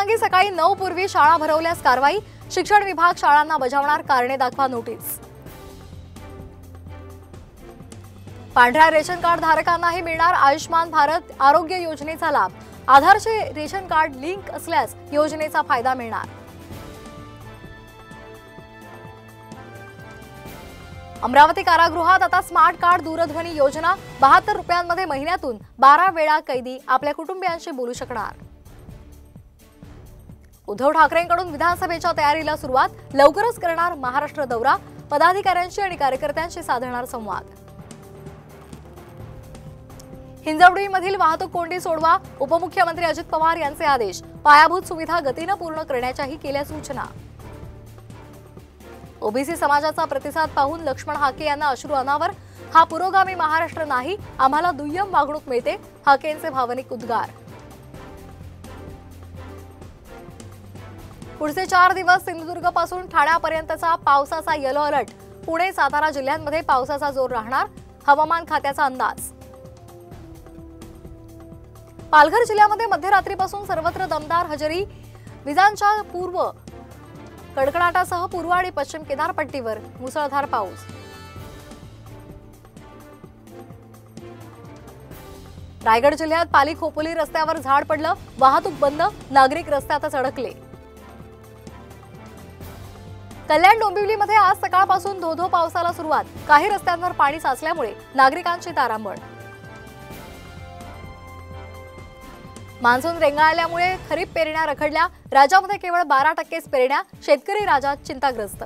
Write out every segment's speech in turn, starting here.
परवानगी सकाळी 9 पूर्वी शाळा भरवल्यास कारवाई, शिक्षण विभाग शाळांना बजावणार कारणे दाखवा नोटीस। पांढऱ्या रेशन कार्ड धारकांनाही मिळणार आयुष्मान भारत आरोग्य योजनेचा लाभ, आधारचे रेशन कार्ड लिंक असल्यास योजनेचा फायदा मिळणार। अमरावती कारागृहात आता स्मार्ट कार्ड दूरध्वनी योजना, 72 रुपयांमध्ये महिन्यातून 12 वेळा कैदी आपल्या कुटुंबियांशी बोलू शकणार। उद्धव ठाकरेंकडून विधानसभेच्या तयारीला सुरुवात, लवकरच करणार महाराष्ट्र दौरा, पदाधिकाऱ्यांशी आणि कार्यकर्त्यांशी साधणार संवाद। हिंजवडीमधील वाहतूक कोंडी सोडवा, उपमुख्यमंत्री अजित पवार यांचे आदेश, पायाभूत सुविधा गतीने पूर्ण करण्याच्याही केल्या सूचना। ओबीसी समाजाचा प्रतिसाद पाहून लक्ष्मण हाके यांना अश्रू अनावर, हा पुरोगामी महाराष्ट्र नाही, आम्हाला दुय्यम वागणूक मिळते, हाकेंचे भावनिक उद्गार। पुढचे 4 दिवस सिंधुदुर्ग पासून ठाण्यापर्यंतचा पावसाचा येलो अलर्ट, पुणे सातारा जिल्ह्यांमध्ये पावसाचा जोर राहणार, हवामान खात्याचा अंदाज। पालघर जिल्ह्यामध्ये मध्यरात्रीपासून सर्वत्र दमदार हजेरी, विजांच्या पूर्व कडकडाटासह पूर्व आणि पश्चिम किनारपट्टीवर मुसळधार पाऊस। रायगड जिल्ह्यात पाली खोपोली रस्त्यावर झाड पडलं, वाहतूक बंद, नागरिक रस्त्यातच अडकले। कल्याण डोंबिवलीमध्ये आज सकाळपासून धोधो पावसाला सुरुवात, काही रस्त्यांवर पाणी साचल्यामुळे नागरिकांची तारांबळ। मान्सून रेंगाळल्यामुळे खरीप पेरण्या रखडल्या, राज्यामध्ये केवळ 12% पेरण्या, शेतकरी राज्यात चिंताग्रस्त।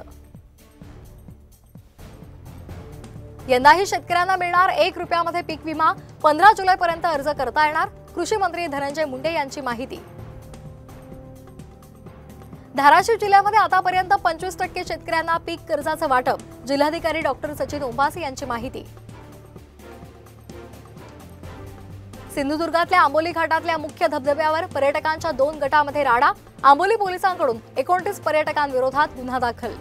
यंदाही शेतकऱ्यांना मिळणार 1 रुपयामध्ये पीक विमा, 15 जुलैपर्यंत अर्ज करता येणार, कृषी मंत्री धनंजय मुंडे यांची माहिती। धाराशिव जिल्ह्यामध्ये आतापर्यंत 25% शेतकऱ्यांना पीक कर्जाचं वाटप, जिल्हाधिकारी डॉक्टर सचिन ओंबासी यांची माहिती। सिंधुदुर्गातल्या आंबोली घाटातल्या मुख्य धबधब्यावर पर्यटकांच्या 2 गटामध्ये राडा, आंबोली पोलिसांकडून 29 पर्यटकांविरोधात गुन्हा दाखल।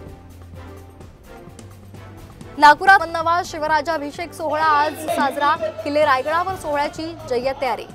नागपुरात 52वा शिवराज्याभिषेक सोहळा आज साजरा, किल्ले रायगडावर सोहळ्याची जय्यत तयारी।